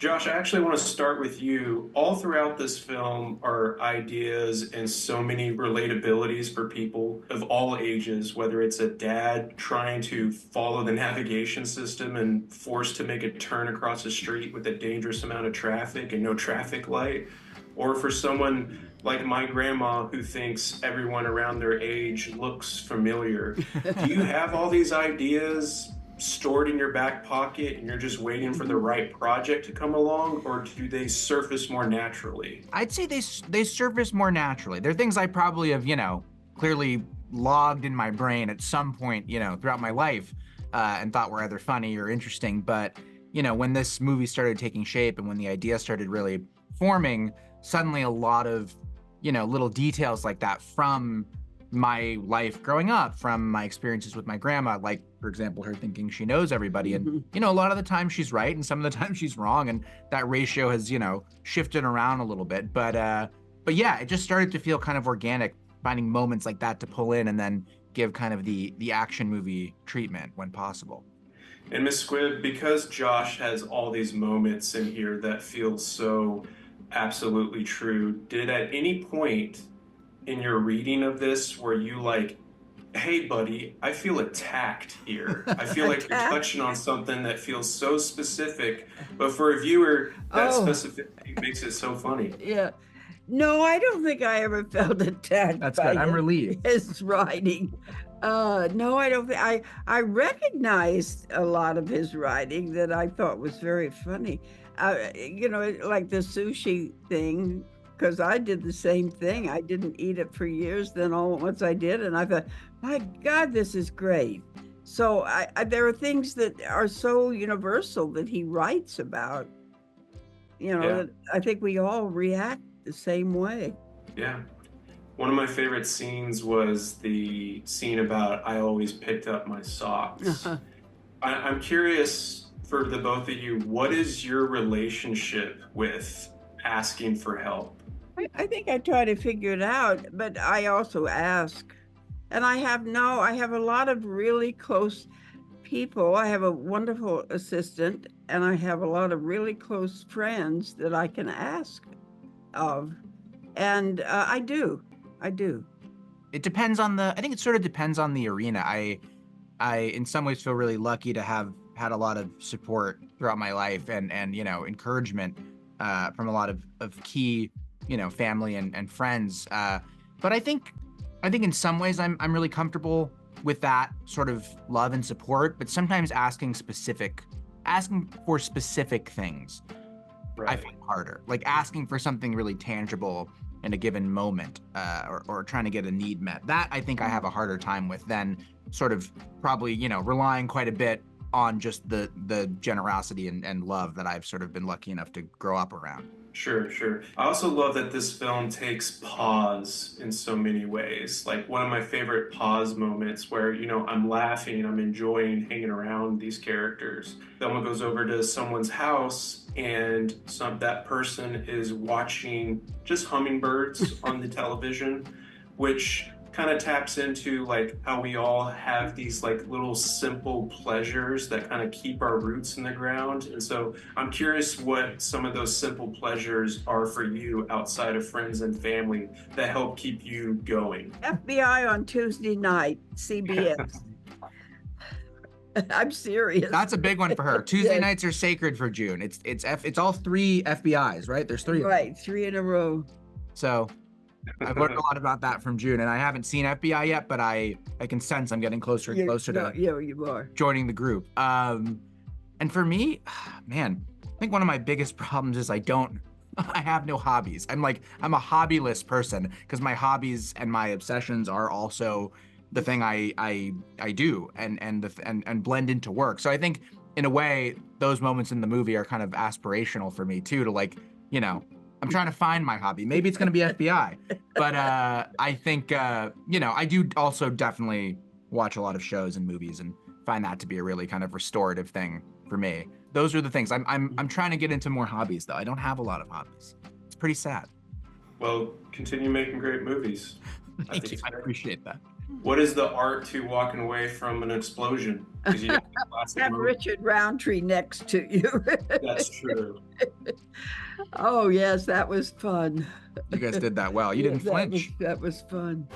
Josh, I actually want to start with you. All throughout this film are ideas and so many relatabilities for people of all ages, whether it's a dad trying to follow the navigation system and forced to make a turn across the street with a dangerous amount of traffic and no traffic light, or for someone like my grandma who thinks everyone around their age looks familiar. Do you have all these ideas stored in your back pocket and you're just waiting for the right project to come along, or do they surface more naturally? I'd say they surface more naturally. They're things I probably have, clearly logged in my brain at some point, throughout my life, and thought were either funny or interesting. But, when this movie started taking shape and when the idea started really forming, suddenly a lot of, little details like that from my life growing up, from my experiences with my grandma, like, for example, her thinking she knows everybody. And, a lot of the time she's right and some of the time she's wrong. And that ratio has, shifted around a little bit. But yeah, it just started to feel kind of organic, finding moments like that to pull in and then give kind of the action movie treatment when possible. And Miss Squibb, because Josh has all these moments in here that feel so absolutely true, did at any point in your reading of this where you like, hey buddy, I feel attacked here. I feel like you're touching on something that feels so specific, but for a viewer, that specificity makes it so funny. Yeah. No, I don't think I ever felt attacked. That's by good. I'm relieved. His writing. No, I don't think I recognized a lot of his writing that I thought was very funny. Like the sushi thing, because I did the same thing. I didn't eat it for years. Then all at once I did, and I thought, my God, this is great. So there are things that are so universal that he writes about. That I think we all react the same way. Yeah. One of my favorite scenes was the scene about I always picked up my socks. I'm curious for the both of you, what is your relationship with asking for help? I think I try to figure it out, but I also ask. And I have a lot of really close people. I have a wonderful assistant, and I have a lot of really close friends that I can ask of. And I do. It depends on I think it sort of depends on the arena. I in some ways feel really lucky to have had a lot of support throughout my life and encouragement from a lot of key, family and friends. But I think in some ways I'm really comfortable with that sort of love and support, but sometimes asking for specific things, right, I find harder. Like asking for something really tangible in a given moment, or trying to get a need met. That I think I have a harder time with than sort of probably, relying quite a bit on just the generosity and love that I've sort of been lucky enough to grow up around. Sure, sure. I also love that this film takes pause in so many ways. Like one of my favorite pause moments where, I'm laughing, I'm enjoying hanging around these characters. Thelma goes over to someone's house and that person is watching just hummingbirds on the television, which kind of taps into like how we all have these like little simple pleasures that kind of keep our roots in the ground. And so I'm curious what some of those simple pleasures are for you outside of friends and family that help keep you going. FBI on Tuesday night, CBS. I'm serious. That's a big one for her. Tuesday nights are sacred for June. It's all 3 FBIs, right? There's 3. Right, 3 in a row. So I've learned a lot about that from June, and I haven't seen FBI yet, but I can sense I'm getting closer and closer to you are joining the group. And for me, man, I think one of my biggest problems is I have no hobbies. I'm a hobbyless person because my hobbies and my obsessions are also the thing I do and blend into work. So I think in a way those moments in the movie are kind of aspirational for me too, to I'm trying to find my hobby. Maybe it's going to be FBI, but I think I do also definitely watch a lot of shows and movies and find that to be a really kind of restorative thing for me. Those are the things. I'm trying to get into more hobbies though. I don't have a lot of hobbies. It's pretty sad. Well, continue making great movies. Thank you. I appreciate that. What is the art to walking away from an explosion? Because you got the classic Have moment. Richard Roundtree next to you. That's true. Oh, yes, that was fun. You guys did that well. You Yeah, didn't flinch. that was fun.